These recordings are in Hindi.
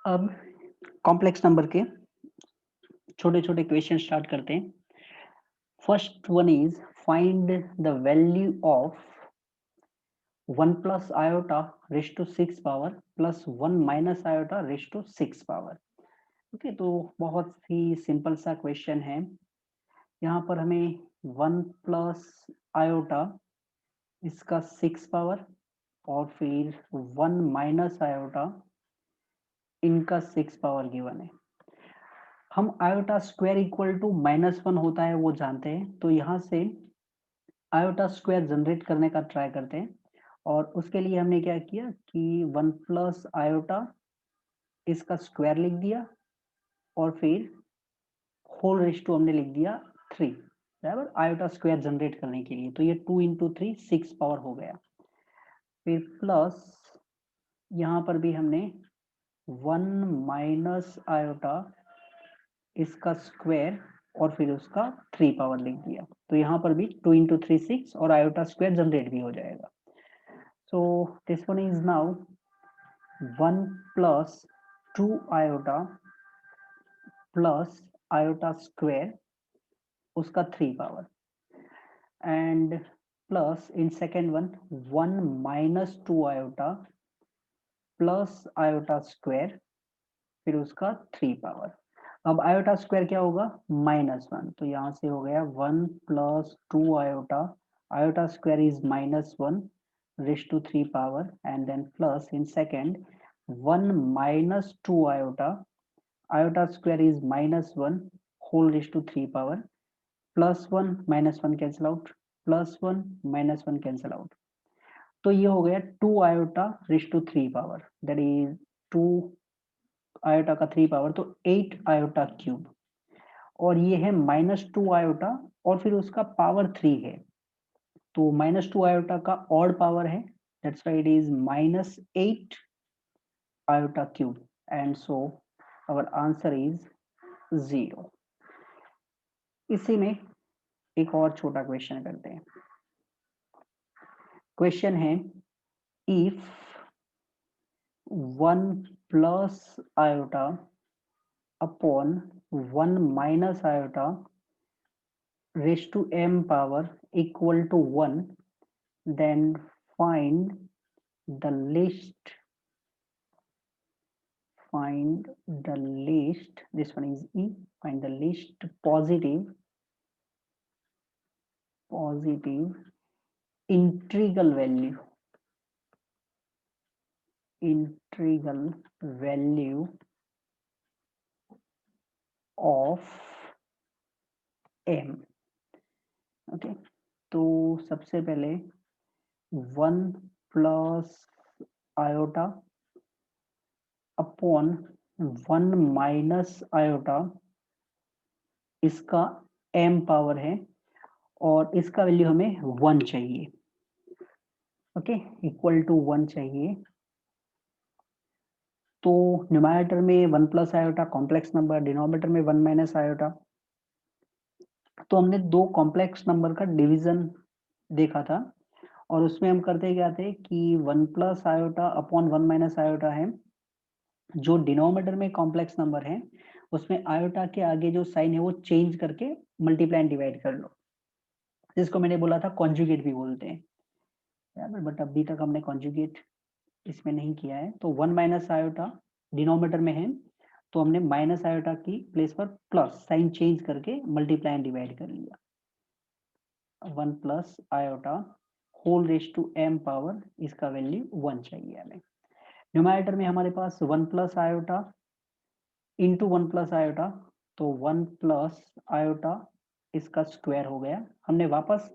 अब कॉम्प्लेक्स नंबर के छोटे छोटे क्वेश्चन स्टार्ट करते हैं। First one is find the value of 1 plus iota raise to 6 power plus 1 minus iota raise to 6 power. Okay, तो बहुत ही सिंपल सा क्वेश्चन है। यहाँ पर हमें 1 प्लस आयोटा इसका 6 पावर और फिर 1 माइनस आयोटा इनका 6 पावर गिवन है। हम आयोटा स्क्वायर इक्वल टू -1 होता है वो जानते हैं, तो यहाँ से आयोटा स्क्वायर जनरेट करने का ट्राई करते हैं। और उसके लिए हमने क्या किया कि 1 प्लस आयोटा इसका स्क्वायर लिख दिया और फिर होल रेस टू हमने लिख दिया 3 बराबर आयोटा स्क्वायर जनरेट करने के लिए। तो ये 2 इंटू 3 6 पावर हो गया। फिर प्लस यहाँ पर भी हमने 1 माइनस आयोटा इसका स्क्वायर और फिर उसका 3 पावर लिख दिया। तो यहाँ पर भी 2 इंटू 3 6 और आयोटा स्क्वायर जनरेट भी हो जाएगा। सो this one is now 1 plus 2 iota plus iota square उसका 3 power and plus in second one 1 minus 2 iota plus iota square फिर उसका 3 पावर। अब आयोटा स्क्वायर क्या होगा -1, तो यहाँ से हो गया 1 plus 2 iota, iota square is -1 raise to 3 power and then plus in second 1 minus 2 iota, iota square is -1 whole raise to 3 power plus 1 -1 cancel out plus 1 -1 cancel out. तो ये हो गया 2 iota raise to 3 power that is 2 iota का 3 पावर, तो 8 आयोटा क्यूब। और ये है -2 आयोटा और फिर उसका पावर 3 है, तो -2 आयोटा का ऑड पावर है, that's why it is -8 iota cube and so our answer is 0। इसी में एक और छोटा क्वेश्चन करते हैं। क्वेश्चन है if 1 plus iota upon 1 minus iota raised to m power equal to 1, then find the least this one is e, find the least positive integral value of m। Okay, तो सबसे पहले 1 plus iota upon 1 minus iota इसका m पावर है और इसका वैल्यू हमें 1 चाहिए। ओके, इक्वल टू 1 चाहिए। तो न्यूमरेटर में 1 plus iota complex number, denominator में 1 माइनस आयोटा। तो हमने दो कॉम्प्लेक्स नंबर का डिवीजन देखा था और उसमें हम करते क्या थे कि 1 plus iota upon 1 minus iota है, जो डिनोमिनेटर में कॉम्प्लेक्स नंबर है उसमें आयोटा के आगे जो साइन है वो चेंज करके मल्टीप्लाई एंड डिवाइड कर लो, जिसको मैंने बोला था कॉन्जुगेट भी बोलते हैं। बट अभी तक हमने कॉन्जुगेट इसमें नहीं किया है। तो 1 माइनस आयोटा डिनोमिनेटर में है, तो हमने माइनस आयोटा की प्लेस पर प्लस साइन चेंज करके मल्टीप्लाई एंड डिवाइड कर लिया। 1 plus iota whole raise to m power, इसका वैल्यू 1 चाहिए हमें। न्यूमरेटर में हमारे पास 1 plus iota into 1 plus iota, तो 1 प्लस आयोटा इसका स्क्वायर हो गया। हमने वापस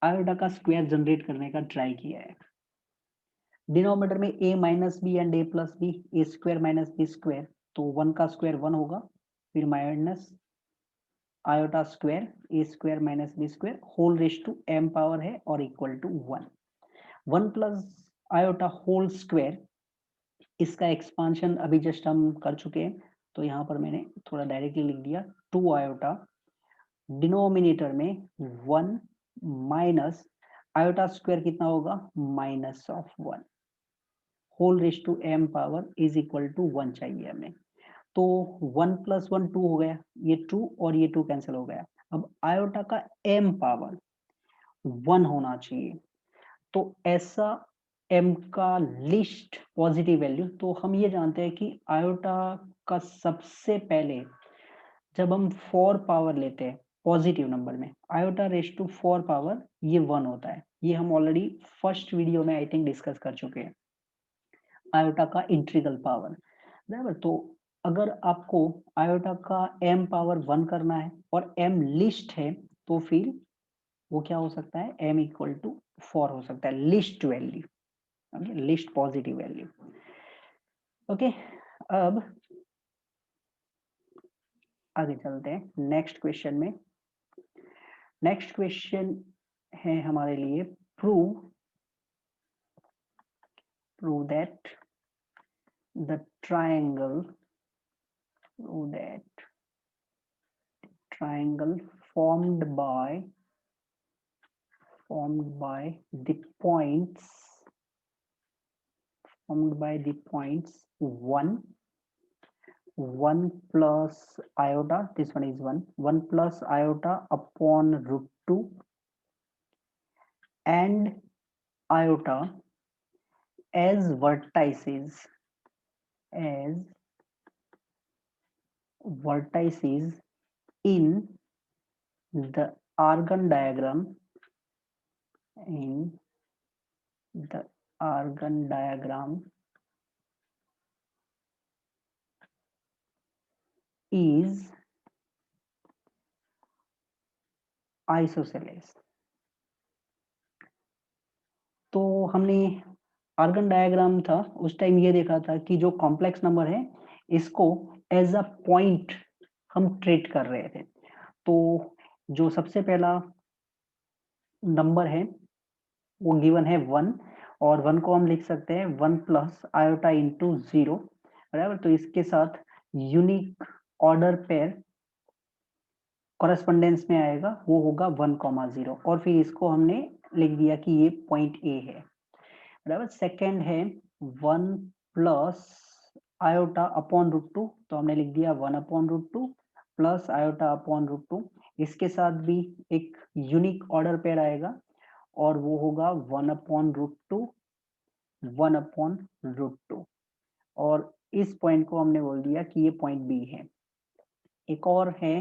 आयोटा का स्क्वायर जनरेट करने का ट्राई किया है। डिनोमिनेटर में a minus B and a plus B, A square minus B square, तो 1 का स्क्वायर 1 होगा, फिर minus iota square A square minus B square whole raise to m power है और equal to 1। 1 plus iota whole square, इसका एक्सपांशन अभी जस्ट हम कर चुके हैं, तो यहाँ पर मैंने थोड़ा डायरेक्टली लिख दिया 2 आयोटा, डिनोमिनेटर में 1 माइनस आयोटा स्क्वायर कितना होगा -1 whole raise to m power is equal to 1 चाहिए हमें। तो 1 + 1 2 हो गया, ये 2 और ये 2 कैंसिल हो गया। अब आयोटा का m पावर 1 होना चाहिए, तो ऐसा m का लिस्ट पॉजिटिव वैल्यू, तो हम ये जानते हैं कि आयोटा का सबसे पहले जब हम 4 पावर लेते हैं पॉजिटिव नंबर में, आयोटा रेज टू 4 पावर ये 1 होता है। ये हम ऑलरेडी फर्स्ट वीडियो में आई थिंक डिस्कस कर चुके हैं, आयोटा का इंटीग्रल पावर, बराबर। तो अगर आपको आयोटा का m पावर 1 करना है और m लिस्ट है, तो फिर वो क्या हो सकता है, m इक्वल टू 4 हो सकता है, least value, least positive value. Okay, अब आगे चलते हैं नेक्स्ट क्वेश्चन में। नेक्स्ट क्वेश्चन है हमारे लिए prove that the triangle formed by the points 1 plus iota, this one is 1 plus iota upon √2 and iota as vertices in the Argand diagram is isosceles। तो हमने आर्गन डायग्राम था उस टाइम ये देखा था कि जो कॉम्प्लेक्स नंबर है इसको एज अ पॉइंट हम ट्रीट कर रहे थे। तो जो सबसे पहला नंबर है वो गिवन है 1, और 1 को हम लिख सकते हैं 1 प्लस आयोटा इंटू 0, बराबर। तो इसके साथ यूनिक ऑर्डर पेयर कॉरेस्पॉन्डेंस में आएगा, वो होगा 1,0, और फिर इसको हमने लिख दिया कि ये पॉइंट ए है, बराबर। सेकेंड है 1 प्लस आयोटा अपॉन √2, तो हमने लिख दिया 1 अपॉन √2 प्लस आयोटा अपॉन √2। इसके साथ भी एक यूनिक ऑर्डर पेयर आएगा और वो होगा 1 अपॉन √2 1 अपॉन √2, और इस पॉइंट को हमने बोल दिया कि ये पॉइंट बी है। एक और है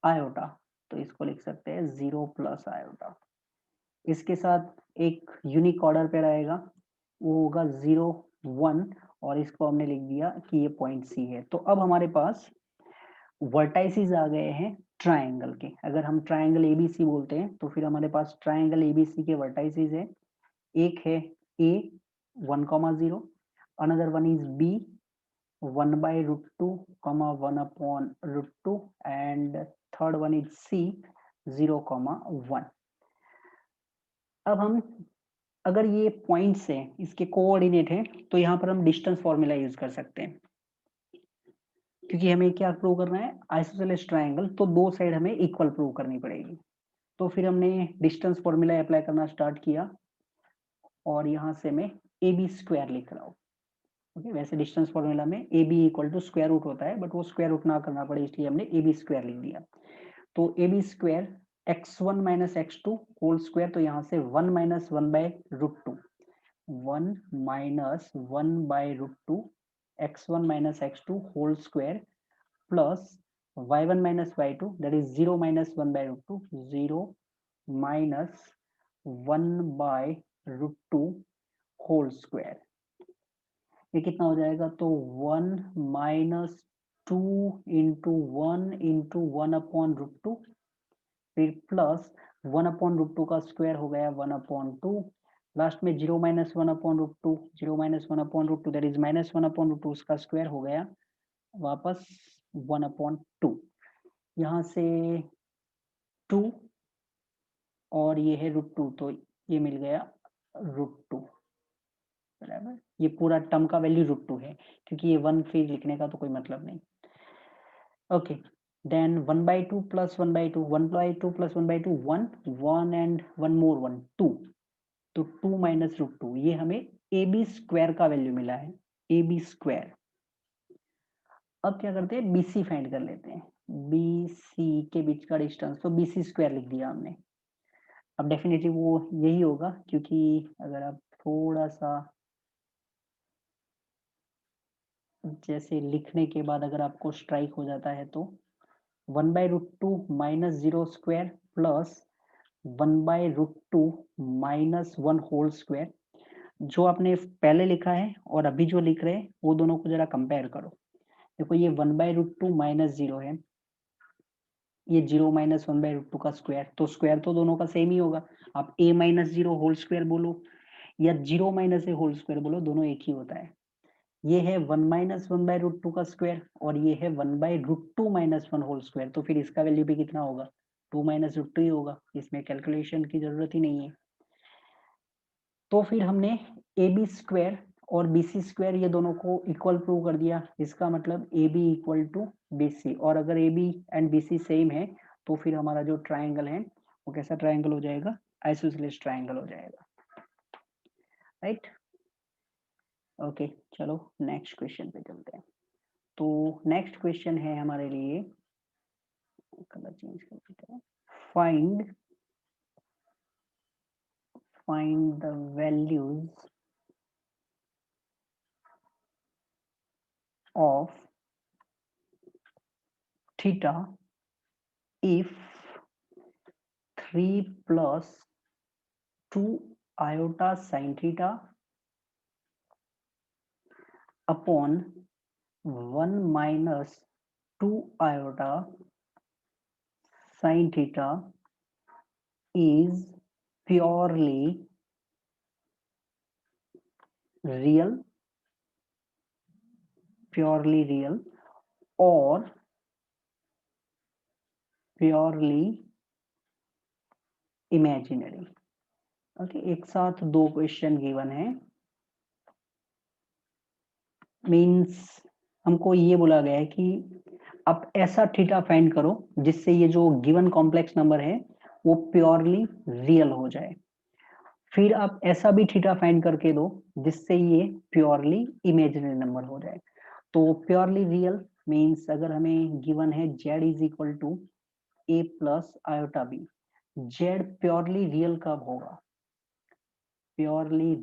आयोटा, तो इसको लिख सकते हैं 0 प्लस आयोटा। इसके साथ एक यूनिक ऑर्डर पेयर आएगा, वो होगा 0 1, और इसको हमने लिख दिया कि ये पॉइंट सी है। तो अब हमारे पास वर्टाइसिस आ गए हैं ट्राइंगल के। अगर हम ट्राइंगल एबीसी बोलते हैं तो फिर हमारे पास ट्राइंगल एबीसी के वर्टाइसिस है। एक है A 1,0, another one is B 1/√2, 1 upon √2, and third one is C 0,1। अब हम अगर ये पॉइंट्स हैं, इसके कोऑर्डिनेट हैं, तो यहाँ पर हम डिस्टेंस फॉर्मूला यूज कर सकते हैं, क्योंकि हमें क्या प्रूव करना है, आइसोसेलेस ट्राइंगल, तो दो साइड हमें इक्वल प्रूव करनी पड़ेगी। तो फिर हमने डिस्टेंस फॉर्मूला अप्लाई करना स्टार्ट किया, और यहाँ से मैं AB² लिख रहा हूँ। ओके, वैसे डिस्टेंस फॉर्मूला में AB equal to square root होता है, बट वो स्क्वायर रूट ना करना पड़े इसलिए हमने AB² लिख दिया। तो AB² x1 minus x2 whole square, तो यहाँ से 1 minus 1/√2 1 minus 1/√2 x1 minus x2 whole square plus y1 minus y2 that is 0 minus 1/√2 0 minus 1/√2 whole square. ये कितना हो जाएगा, तो 1 माइनस 2 इंटू 1 इंटू 1 अपॉन √2, फिर प्लस 1 अपॉन √2 का स्क्वायर हो गया 1 अपॉन 2, लास्ट में 0 minus 1 upon √2 0 minus 1 upon √2 that is minus 1 upon √2, उसका स्क्वायर हो गया वापस 1 अपॉन 2। यहाँ से 2 और ये है √2, तो ये मिल गया √2, बराबर। ये पूरा टर्म का वैल्यू √2 है, क्योंकि ये 1 फिर लिखने का तो कोई मतलब नहीं। Okay, then 1/2 plus 1/2 1/2 plus 1/2 1 1 and 1 more 1 2, तो 2 माइनस √2, ये हमें ए बी स्क्वायर का वैल्यू मिला है, ए बी स्क्वायर। अब क्या करते हैं, बीसी फाइंड कर लेते हैं, बी सी के बीच का डिस्टेंस, तो बीसी स्क्वायर लिख दिया हमने। अब डेफिनेटली वो यही होगा, क्योंकि अगर आप थोड़ा सा जैसे लिखने के बाद अगर आपको स्ट्राइक हो जाता है तो 1/√2 minus 0 square plus 1/√2 minus 1 whole square. जो आपने पहले लिखा है और अभी जो लिख रहे हैं वो दोनों को जरा कंपेयर करो। देखो ये 1/√2 माइनस 0 है, ये 0 माइनस 1/√2 का स्क्वायर, तो स्क्वायर तो दोनों का सेम ही होगा। आप a माइनस 0 होल स्क्वायर बोलो या 0 माइनस ए होल स्क्वायर बोलो, दोनों एक ही होता है। ये है 1 माइनस 1/√2 का स्क्वायर और ये है 1/√2 माइनस 1 होल स्क्वायर, तो फिर इसका वैल्यू भी कितना होगा, 2 माइनस √2 ही होगा, इसमें कैलकुलेशन की जरूरत ही नहीं है। तो फिर हमने ए बी स्क्वायर और बी सी स्क्वायर ये दोनों को इक्वल प्रूव कर दिया। इसका मतलब A B equal to B C, और अगर A B and B C same है तो फिर हमारा जो ट्राइंगल है वो कैसा ट्राइंगल हो जाएगा, आइसोसेलेस ट्राइंगल हो जाएगा, राइट। ओके, चलो नेक्स्ट क्वेश्चन पे चलते हैं। तो नेक्स्ट क्वेश्चन है हमारे लिए, कलर चेंज कर देते हैं, find the values of theta if 3 plus 2 iota sin theta upon 1 minus 2 iota sin theta is purely real or purely imaginary। Okay, एक साथ दो क्वेश्चन गिवन है, मीन्स हमको ये बोला गया है कि आप ऐसा थीटा फाइंड करो जिससे ये जो गिवन कॉम्प्लेक्स नंबर है वो प्योरली रियल हो जाए। फिर आप ऐसा भी थीटा फाइंड करके दो जिससे ये प्योरली इमेजिनरी नंबर हो जाए। तो प्योरली रियल मीन्स अगर हमें गिवन है z is equal to a plus iota B, z purely real कब होगा, प्योरली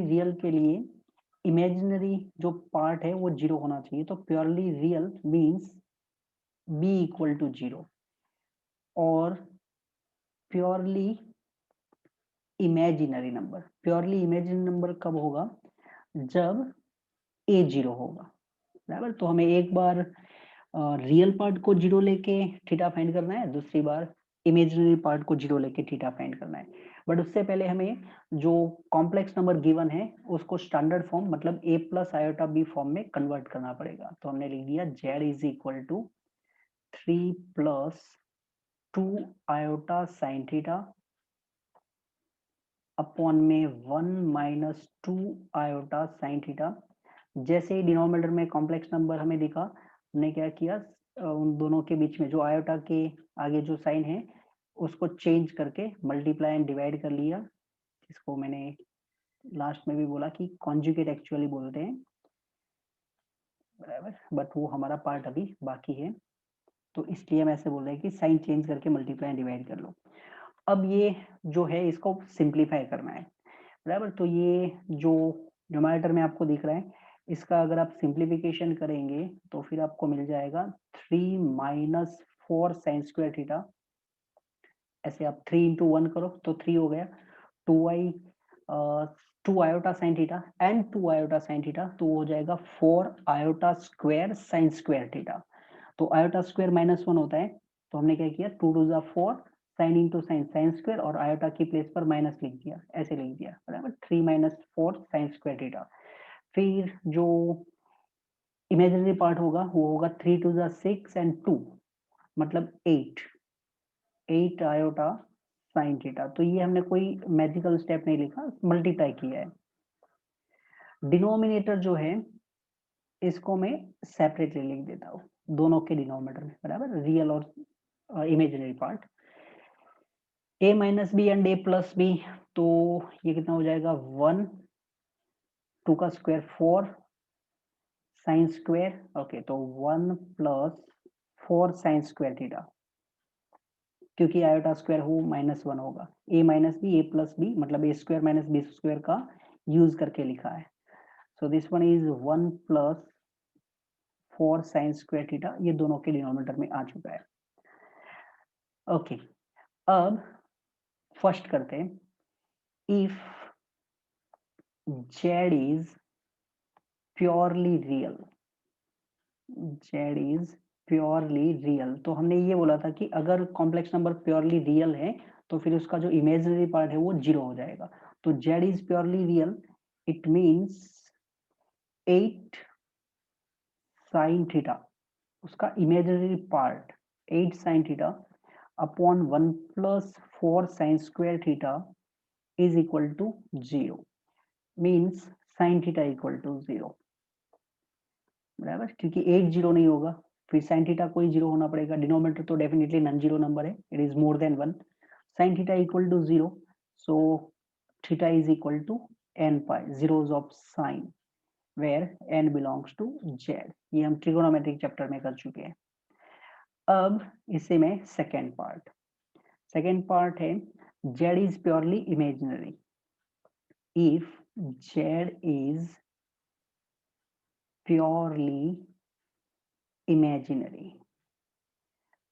रियल के लिए इमेजिनरी जो पार्ट है वो जीरो होना चाहिए। तो purely real means b equal to 0, और प्योरली इमेजिनरी नंबर कब होगा, जब a 0 होगा, बराबर। तो हमें एक बार रियल पार्ट को जीरो लेके थीटा फाइंड करना है, दूसरी बार इमेजिनरी पार्ट को जीरो लेके थीटा फाइंड करना है। बट उससे पहले हमें जो कॉम्प्लेक्स नंबर गिवन है उसको स्टैंडर्ड फॉर्म मतलब a plus iota B form में कन्वर्ट करना पड़ेगा। तो हमने लिख दिया z is equal to 3 plus 2 iota sine theta upon में 1 माइनस 2 आयोटा साइन थीटा। जैसे ही डिनोमिनेटर में कॉम्प्लेक्स नंबर हमें दिखा, हमने क्या किया, उन दोनों के बीच में जो आयोटा के आगे जो साइन है उसको चेंज करके मल्टीप्लाई एंड डिवाइड कर लिया, जिसको मैंने लास्ट में भी बोला कि कॉन्जुगेट एक्चुअली बोलते हैं, बराबर। बट वो हमारा पार्ट अभी बाकी है, तो इसलिए हम ऐसे बोल रहे हैं कि साइन चेंज करके मल्टीप्लाई एंड डिवाइड कर लो। अब ये जो है इसको सिंप्लीफाई करना है, बराबर। तो ये जो न्यूमरेटर में आपको दिख रहा है, इसका अगर आप सिंप्लीफिकेशन करेंगे तो फिर आपको मिल जाएगा 3 माइनस 4 साइन स्क्वायर थीटा। ऐसे आप 3 इंटू 1 करो तो 3 हो गया, 2i 2 iota sine theta and 2 iota sine theta, तो हो जाएगा 4 iota square sine square theta. तो आयोटा स्क्वायर -1 होता है, तो हमने क्या किया, 2 टू ज़ा 4 sine into sine sine square और आयोटा की प्लेस पर माइनस लिख दिया, ऐसे लिख दिया, बराबर। 3 माइनस 4 साइन स्क्वायर थीटा। फिर जो इमेजिनरी पार्ट होगा वो होगा 3 टू ज़ा 6 एंड 2 मतलब 8 आयोटा साइन थीटा। तो ये हमने कोई मैजिकल स्टेप नहीं लिखा, मल्टीप्लाई किया है। डिनोमिनेटर जो है इसको मैं सेपरेटली लिख देता हूँ दोनों के डिनोमिनेटर में, बराबर, रियल और imaginary part. a minus B and a plus B, तो ये कितना हो जाएगा 1, 2 का स्क्वायर 4 साइन स्क्वायर, ओके, तो 1 प्लस 4 साइन स्क्वायर थीटा, क्योंकि आयोटा स्क्वायर हो -1 होगा, a minus B A plus B, मतलब a square minus B square का यूज करके लिखा है। So this one is 1 plus 4 sine square theta, ये दोनों के डिनोमिनेटर में आ चुका है। ओके, अब फर्स्ट करते हैं, if z is purely real, z is purely real, तो हमने ये बोला था कि अगर कॉम्प्लेक्स नंबर प्योरली रियल है तो फिर उसका जो इमेजिनरी पार्ट है वो 0 हो जाएगा। तो z is purely real, it means 8 sine theta, उसका imaginary part 8 sine theta upon 1 plus 4 sine square theta is equal to 0, means sine theta equal to 0, बराबर, क्योंकि 8 0 नहीं होगा, फिर साइन थीटा कोई 0 होना पड़ेगा, डिनोमिनेटर तो डेफिनेटली नॉन जीरो नंबर है, it is more than 1, sine theta equal to 0, so theta is equal to n pi zeros of sine where n belongs to z, ये हम ट्रिगोनोमेट्रिक चैप्टर में कर चुके हैं। अब इसे में सेकेंड पार्ट है z is purely imaginary, if z is purely imaginary,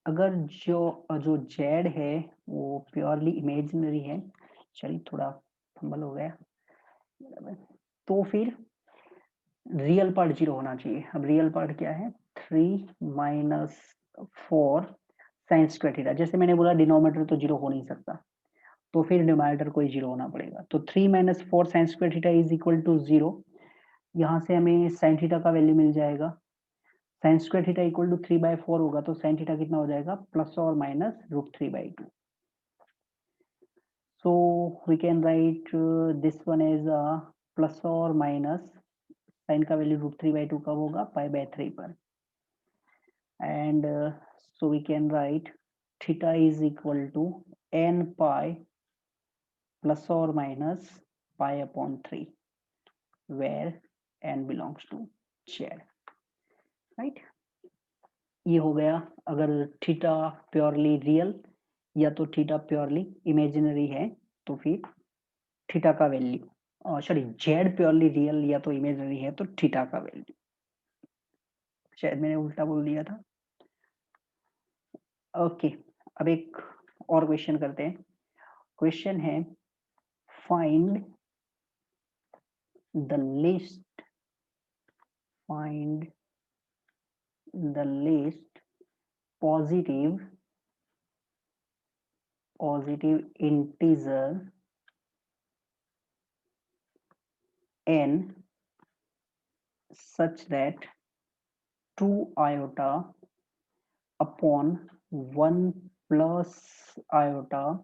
अगर जो जेड है वो प्योरली इमेजिनरी है, चलिए थोड़ा फंबल हो गया, तो फिर रियल पार्ट 0 होना चाहिए। अब रियल पार्ट क्या है, 3 माइनस 4 साइन स्क्वायर थीटा, जैसे मैंने बोला डिनोमिनेटर तो 0 हो नहीं सकता, तो फिर डिनोमिनेटर कोई 0 होना पड़ेगा, तो 3 minus 4 sine square theta is equal to 0, यहाँ से हमें साइन थीटा का वैल्यू मिल जाएगा, sine square theta equal to 3/4 होगा, तो साइन थीटा कितना हो जाएगा, प्लस और minus √3/2, so we can write this one as plus और माइनस, साइन का वैल्यू √3/2 कब होगा, π/3 पर, and so we can write theta is equal to n pi plus और minus π/3 where n belongs to z, right. ये हो गया अगर थीटा प्योरली रियल या तो थीटा प्योरली इमेजिनरी है तो फिर थीटा का value, sorry Z purely real या तो इमेजिनरी है तो थीटा का वैल्यू, शायद मैंने उल्टा बोल दिया था। ओके, अब एक और क्वेश्चन करते हैं। क्वेश्चन है find the least positive integer n such that 2 iota upon 1 plus iota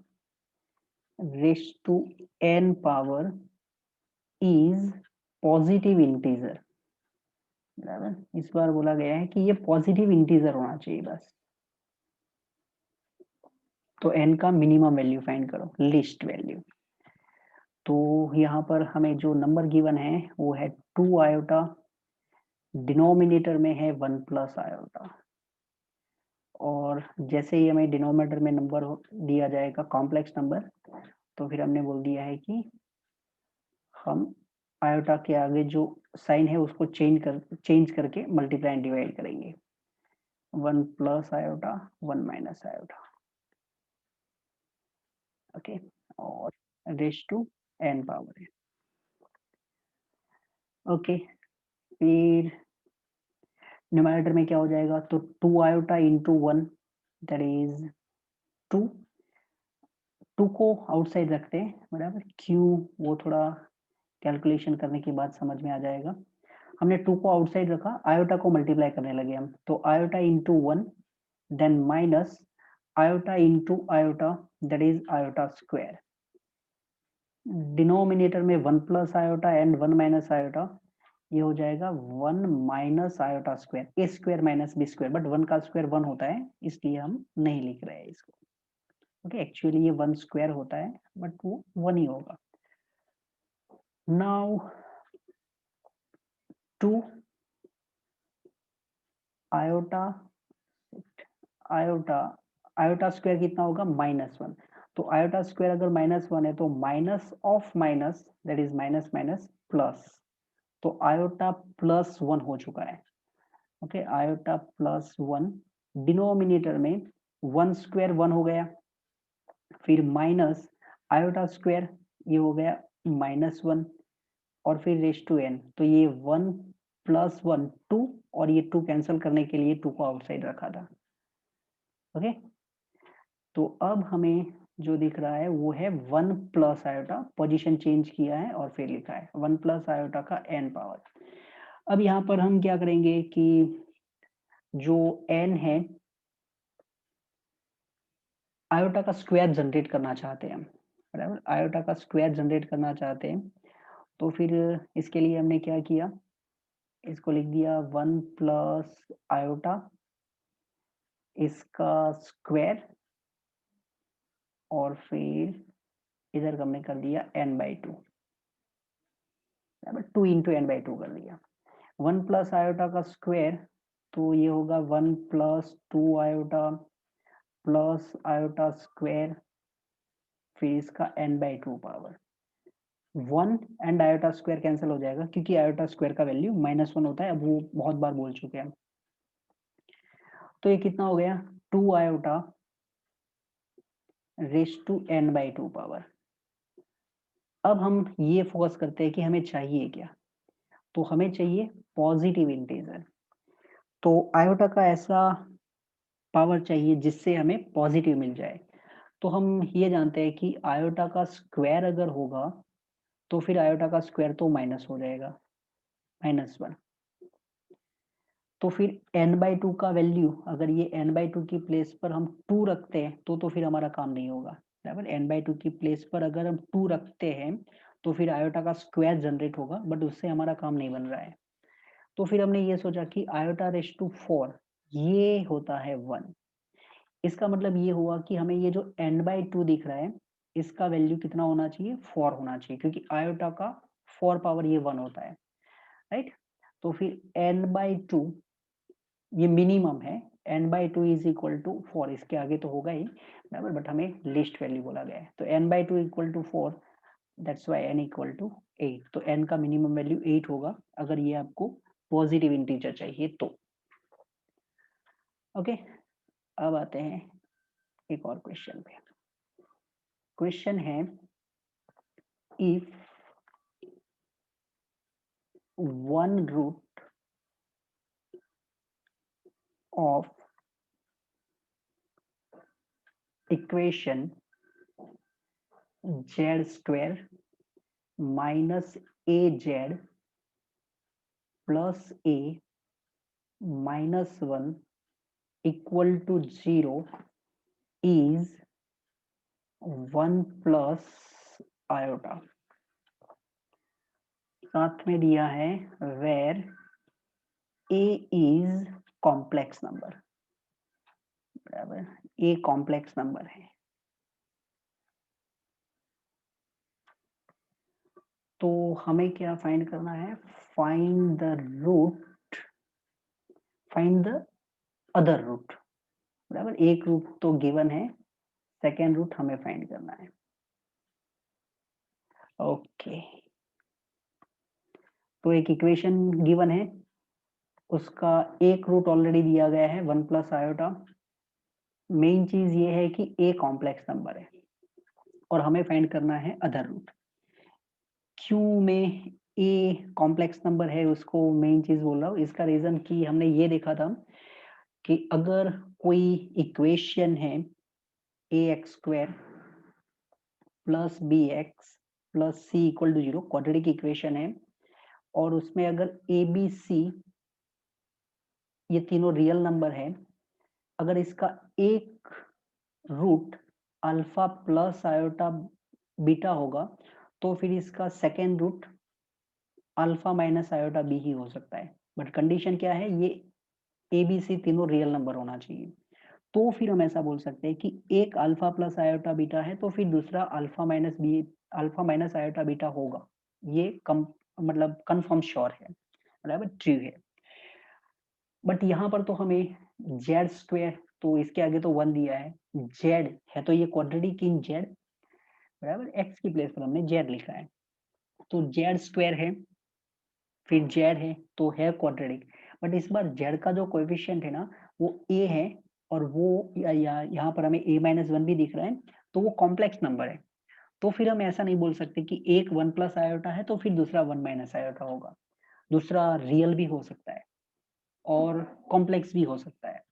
raised to n power is positive integer, बराबर, इस बार बोला गया है कि ये पॉजिटिव इंटीजर होना चाहिए बस, तो n का मिनिमम वैल्यू फाइंड करो, लिस्ट वैल्यू। तो यहाँ पर हमें जो नंबर गिवन है वो है 2 आयोटा, डिनोमिनेटर में है 1 प्लस आयोटा, और जैसे ही हमें डिनोमिनेटर में नंबर दिया जाएगा कॉम्प्लेक्स नंबर, तो फिर हमने बोल दिया है कि हम आयोटा के आगे जो साइन है उसको चेंज करके मल्टीप्लाई एंड डिवाइड करेंगे, 1 plus iota 1 minus iota, okay, और रेज टू n पावर है, ओके। फिर न्यूमरेटर में क्या हो जाएगा, तो 2 आयोटा इंटू 1 दैट इज 2 को आउटसाइड रखते हैं, बराबर, क्यों वो थोड़ा कैलकुलेशन करने के बाद समझ में आ जाएगा। हमने 2 को आउटसाइड रखा, आयोटा को मल्टीप्लाई करने लगे हम, तो iota into 1 then minus iota into iota that is iota square, denominator में 1 plus iota and 1 minus iota, ये हो जाएगा 1 minus iota square, A square minus B square, but 1 का स्क्वायर 1 होता है इसलिए हम नहीं लिख रहे हैं इसको, ओके, एक्चुअली ये 1 स्क्वायर होता है बट वो 1 ही होगा। Now 2 iota iota iota square कितना होगा -1। तो आयोटा स्क्वायर अगर -1 है तो minus of minus that is minus minus plus, तो आयोटा +1 हो चुका है। ओके, आयोटा +1 डिनोमिनेटर में 1 स्क्वायर 1 हो गया, फिर माइनस आयोटा स्क्वायर ये हो गया -1 और फिर रेज टू n, तो ये 1 + 1 2 और ये 2 कैंसिल करने के लिए 2 को आउटसाइड रखा था। ओके, तो अब हमें जो दिख रहा है वो है 1 प्लस आयोटा, पोजीशन चेंज किया है और फिर लिखा है 1 प्लस आयोटा का n पावर। अब यहाँ पर हम क्या करेंगे कि जो n है आयोटा का स्क्वायर जनरेट करना चाहते हैं हम, बराबर, आयोटा का स्क्वायर जनरेट करना चाहते हैं, तो फिर इसके लिए हमने क्या किया, इसको लिख दिया 1 प्लस आयोटा इसका स्क्वायर और फिर इधर हमने कर दिया n/2, बराबर 2 इंटू n/2 कर दिया। 1 प्लस आयोटा का स्क्वायर तो ये होगा 1 plus 2 iota plus iota square फिर इसका n/2 power. 1 and iota square cancel हो जाएगा क्योंकि आयोटा स्क्वायर का वैल्यू -1 होता है, अब वो बहुत बार बोल चुके हैं। तो ये कितना हो गया 2 iota raise to n/2 power. अब हम ये फोकस करते हैं कि हमें चाहिए क्या, तो हमें चाहिए पॉजिटिव इंटीजर। तो आयोटा का ऐसा पावर चाहिए जिससे हमें पॉजिटिव मिल जाए। तो हम ये जानते हैं कि आयोटा का स्क्वायर अगर होगा तो फिर आयोटा का स्क्वायर तो माइनस हो जाएगा, -1। तो फिर n/2 का वैल्यू अगर ये n/2 की प्लेस पर हम 2 रखते हैं तो फिर हमारा काम नहीं होगा, बराबर। n/2 की प्लेस पर अगर हम 2 रखते हैं तो फिर आयोटा का स्क्वायर जनरेट होगा बट उससे हमारा काम नहीं बन रहा है। तो फिर हमने ये सोचा कि आयोटा रेज टू 4 ये होता है 1। इसका मतलब ये हुआ कि हमें ये जो n/2 दिख रहा है इसका वैल्यू कितना होना चाहिए, 4 होना चाहिए, क्योंकि आयोटा का 4 पावर ये 1 होता है, राइट। तो फिर n/2 ये मिनिमम है, n/2 इज इक्वल टू 4, इसके आगे तो होगा ही, बराबर, बट हमें लिस्ट वैल्यू बोला गया है। तो n/2 equal to 4, that's why n equal to 8। तो n का मिनिमम वैल्यू 8 होगा अगर ये आपको पॉजिटिव इंटीजर चाहिए तो। ओके, अब आते हैं एक और क्वेश्चन पे। क्वेश्चन है if 1 root of equation z square minus az plus a -1 equal to 0 is 1 plus iota. साथ में दिया है where a is complex number, बराबर, a कॉम्प्लेक्स नंबर है। तो हमें क्या फाइंड करना है, find the root, find the other root, बराबर। एक रूट तो गिवन है, सेकेंड रूट हमें फाइंड करना है। ओके, तो एक इक्वेशन गिवन है, उसका एक रूट ऑलरेडी दिया गया है 1 प्लस आयोटा। मेन चीज ये है कि a कॉम्प्लेक्स नंबर है और हमें फाइंड करना है अदर रूट। क्यों में a कॉम्प्लेक्स नंबर है उसको मेन चीज बोल रहा हूँ, इसका रीजन कि हमने ये देखा था कि अगर कोई इक्वेशन है ax square plus bx plus c equal to 0, quadratic equation है, और उसमें अगर a b c ये तीनों रियल नंबर है, अगर इसका एक root alpha plus iota beta होगा तो फिर इसका second root alpha minus iota b ही हो सकता है। बट कंडीशन क्या है, ये ए बी सी तीनों रियल नंबर होना चाहिए। तो फिर हम ऐसा बोल सकते हैं कि एक अल्फा प्लस आयोटा बीटा है तो फिर दूसरा अल्फा माइनस आयोटा बीटा होगा। ये मतलब कंफर्म श्योर है, बराबर, ट्रू है। बट यहाँ पर तो हमें जेड स्क्वायर, तो इसके आगे तो 1 दिया है, जेड है तो ये क्वाड्रेटिक इन जेड, बराबर, एक्स की प्लेस पर हमने जेड लिखा है, तो जेड स्क्वायर है, फिर जेड है तो है क्वाड्रेटिक। बट इस बार जेड का जो कोएफिशिएंट है ना वो ए है, और वो यहाँ पर हमें a माइनस वन भी दिख रहा है, तो वो कॉम्प्लेक्स नंबर है। तो फिर हम ऐसा नहीं बोल सकते कि एक 1 प्लस आयोटा है तो फिर दूसरा 1 माइनस आयोटा होगा। दूसरा रियल भी हो सकता है और कॉम्प्लेक्स भी हो सकता है,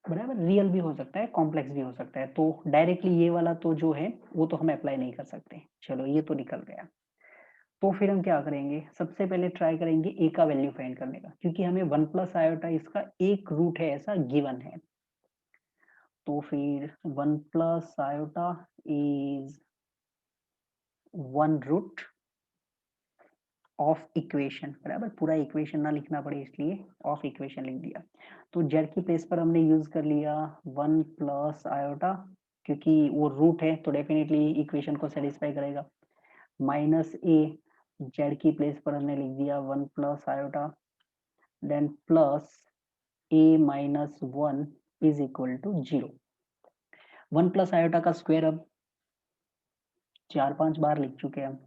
बराबर, रियल भी हो सकता है, कॉम्प्लेक्स भी हो सकता है। तो डायरेक्टली ये वाला तो जो है वो तो हम अप्लाई नहीं कर सकते। चलो ये तो निकल गया। तो फिर हम क्या करेंगे, सबसे पहले ट्राई करेंगे ए का वैल्यू फाइंड करने का, क्योंकि हमें 1 प्लस आयोटा इसका एक रूट है ऐसा गिवन है। तो फिर 1 plus iota is 1 root of equation, बराबर, पूरा इक्वेशन ना लिखना पड़े इसलिए ऑफ इक्वेशन लिख दिया। तो जेड की प्लेस पर हमने यूज कर लिया 1 प्लस आयोटा, क्योंकि वो रूट है तो डेफिनेटली इक्वेशन को सेटिस्फाई करेगा, माइनस ए, जेड की प्लेस पर हमने लिख दिया 1 plus iota, then plus A minus one is equal to 0। 1 plus iota का स्क्वायर अब 4-5 बार लिख चुके हैं हम।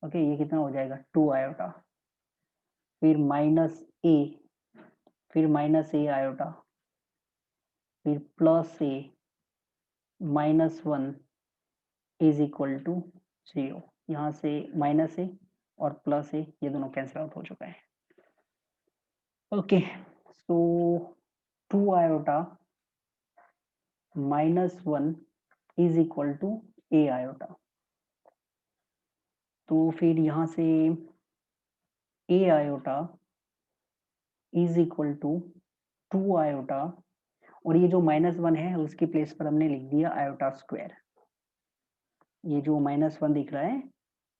ओके, ये कितना हो जाएगा 2 आयोटा, फिर माइनस ए, फिर माइनस ए आयोटा, फिर plus A minus one is equal to 0। यहाँ से माइनस ए और प्लस ए ये दोनों कैंसिल आउट हो चुका है। Okay, so 2 iota minus one is equal to a iota. तो फिर यहाँ से a iota is equal to 2 iota, और ये जो माइनस वन है उसकी प्लेस पर हमने लिख दिया आयोटा स्क्वायर। ये जो माइनस वन दिख रहा है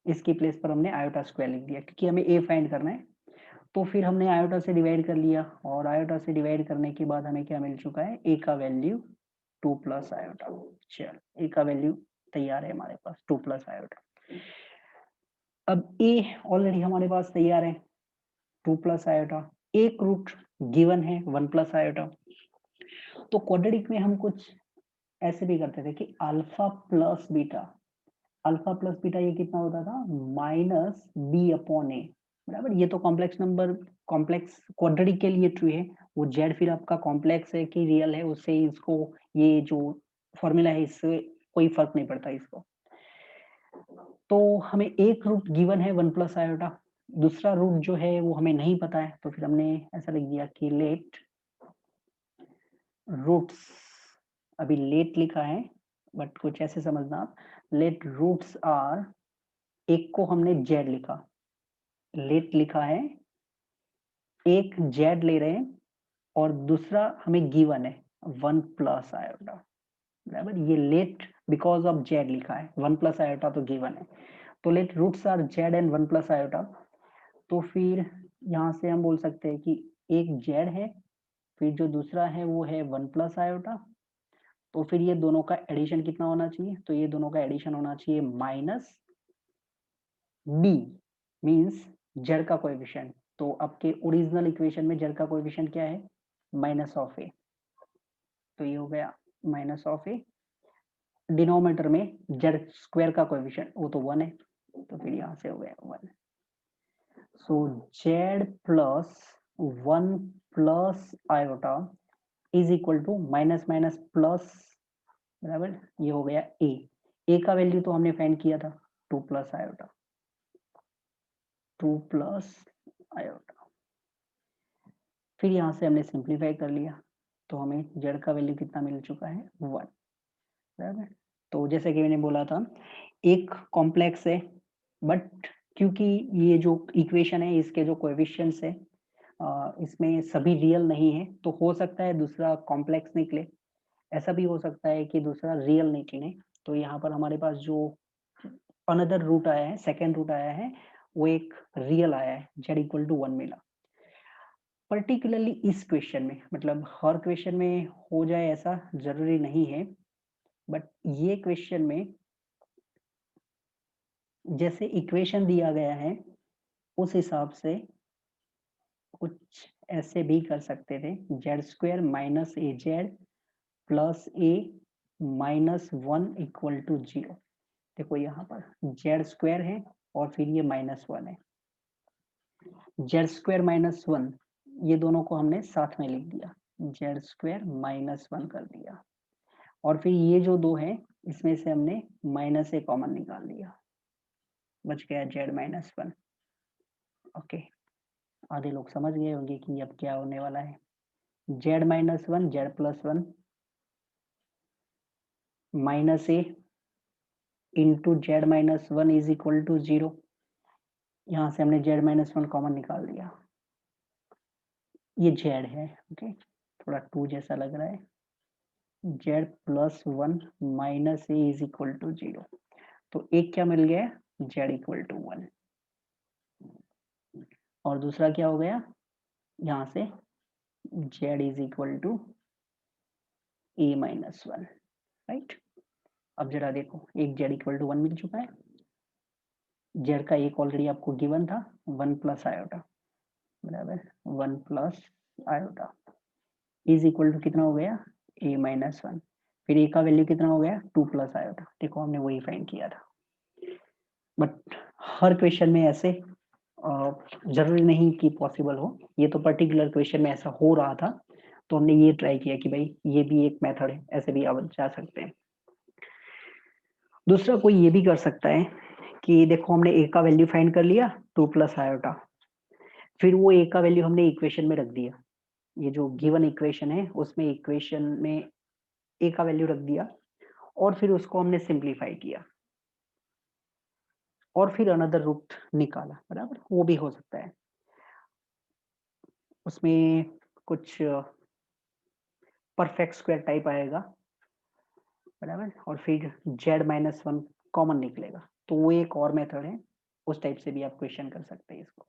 इसकी प्लेस पर हमने आयोटा स्क्वायर लिख दिया, क्योंकि हमें ए फाइंड करना है। तो फिर हमने आयोटा से डिवाइड कर लिया, और आयोटा से डिवाइड करने के बाद हमें क्या मिल चुका है, ए का वैल्यू 2 प्लस आयोटा। चल, ए का वैल्यू तैयार है हमारे पास 2 प्लस आयोटा। अब ए ऑलरेडी हमारे पास तैयार है 2 प्लस आयोटा, एक रूट गिवन है 1 प्लस आयोटा। तो क्वाड्रेटिक में हम कुछ ऐसे भी करते थे कि अल्फा प्लस बीटा ये कितना होता था, माइनस बी अपॉन ए, बराबर। ये तो कॉम्प्लेक्स नंबर, कॉम्प्लेक्स क्वाड्रेटिक के लिए ट्रू है। वो जेड फिर आपका कॉम्प्लेक्स है कि रियल है, उससे इसको ये जो फॉर्मूला है इससे कोई फर्क नहीं पड़ता इसको। तो हमें एक रूट गिवन है 1 प्लस आयोटा, दूसरा रूट जो है वो हमें नहीं पता है, तो फिर हमने ऐसा लिख दिया कि लेट रूट्स, अभी लेट लिखा है बट कुछ ऐसे समझना आप, लेट रूट्स आर, एक को हमने जेड लिखा, लेट लिखा है, एक जेड ले रहे हैं, और दूसरा हमें गिवन है 1 प्लस आयोटा, बराबर। ये लेट बिकॉज ऑफ जेड लिखा है, 1 प्लस आयोटा तो गिवन है, तो let roots are Z and 1 plus iota. तो फिर यहाँ से हम बोल सकते हैं कि एक जेड है, फिर जो दूसरा है वो है 1 प्लस आयोटा, तो फिर ये दोनों का एडिशन कितना होना चाहिए, तो ये दोनों का एडिशन होना चाहिए माइनस बी, मीन्स जेड का कोएफिशिएंट। तो आपके ओरिजिनल इक्वेशन में जेड का कोएफिशिएंट क्या है, माइनस ऑफ ए, तो ये हो गया माइनस ऑफ ए। डिनोमिनेटर में जेड स्क्वायर का कोएफिशिएंट वो तो 1 है, तो फिर यहाँ से हो गया 1। So z plus 1 plus iota is equal to minus minus plus, बराबर, ये हो गया ए का वैल्यू तो हमने फाइंड किया था 2 प्लस आयोटा, 2 प्लस आयोटा। फिर यहाँ से हमने सिंप्लीफाई कर लिया, तो हमें जेड का वैल्यू कितना मिल चुका है 1, बराबर। तो जैसे कि मैंने बोला था एक कॉम्प्लेक्स है, बट क्योंकि ये जो इक्वेशन है इसके जो कोएफिशिएंट्स है इसमें सभी रियल नहीं है, तो हो सकता है दूसरा कॉम्प्लेक्स निकले, ऐसा भी हो सकता है कि दूसरा रियल निकले। तो यहाँ पर हमारे पास जो अनदर रूट आया है, सेकेंड रूट आया है, वो एक रियल आया है, जेड इक्वल टू 1 मिला। पर्टिकुलरली इस क्वेश्चन में, मतलब हर क्वेश्चन में हो जाए ऐसा जरूरी नहीं है, बट ये क्वेश्चन में जैसे इक्वेशन दिया गया है उस हिसाब से कुछ ऐसे भी कर सकते थे, Z square minus A Z plus A minus one equal to zero. देखो यहाँ पर जेड स्क्वायर है और फिर ये माइनस वन है, जेड स्क्वायर माइनस वन, ये दोनों को हमने साथ में लिख दिया, जेड स्क्वायर माइनस वन कर दिया, और फिर ये जो दो है इसमें से हमने माइनस ए कॉमन निकाल दिया, बच गया जेड माइनस वन। ओके, आधे लोग समझ गए होंगे कि अब क्या होने वाला है। Z minus one, Z plus one minus A into Z minus one is equal to zero. यहाँ से हमने जेड माइनस वन कॉमन निकाल दिया, ये जेड है। ओके, थोड़ा टू जैसा लग रहा है, Z plus one minus A is equal to zero. तो एक क्या मिल गया, जेड इक्वल टू वन, और दूसरा क्या हो गया, यहाँ से Z is equal to A minus one, right. अब जरा देखो, एक जेड इक्वल टू वन मिल चुका है, जेड का एक ऑलरेडी आपको गिवन था, वन प्लस आयोटा बराबर one plus iota is equal to कितना हो गया, ए माइनस वन, फिर ए का वैल्यू कितना हो गया, टू प्लस आयोटा। देखो हमने वही फाइंड किया था, बट हर क्वेश्चन में ऐसे जरूरी नहीं कि पॉसिबल हो, ये तो पर्टिकुलर क्वेश्चन में ऐसा हो रहा था तो हमने ये ट्राई किया कि भाई ये भी एक मेथड है, ऐसे भी आप जा सकते हैं। दूसरा कोई ये भी कर सकता है कि देखो हमने ए का वैल्यू फाइंड कर लिया, टू प्लस आयोटा, फिर वो ए का वैल्यू हमने इक्वेशन में रख दिया, ये जो गिवन इक्वेशन है उसमें इक्वेशन में ए का वैल्यू रख दिया, और फिर उसको हमने सिंप्लीफाई किया और फिर अनदर रूट निकाला, बराबर, वो भी हो सकता है। उसमें कुछ परफेक्ट स्क्वायर टाइप आएगा, बराबर, और फिर जेड माइनस वन कॉमन निकलेगा, तो वो एक और मेथड है, उस टाइप से भी आप क्वेश्चन कर सकते हैं इसको।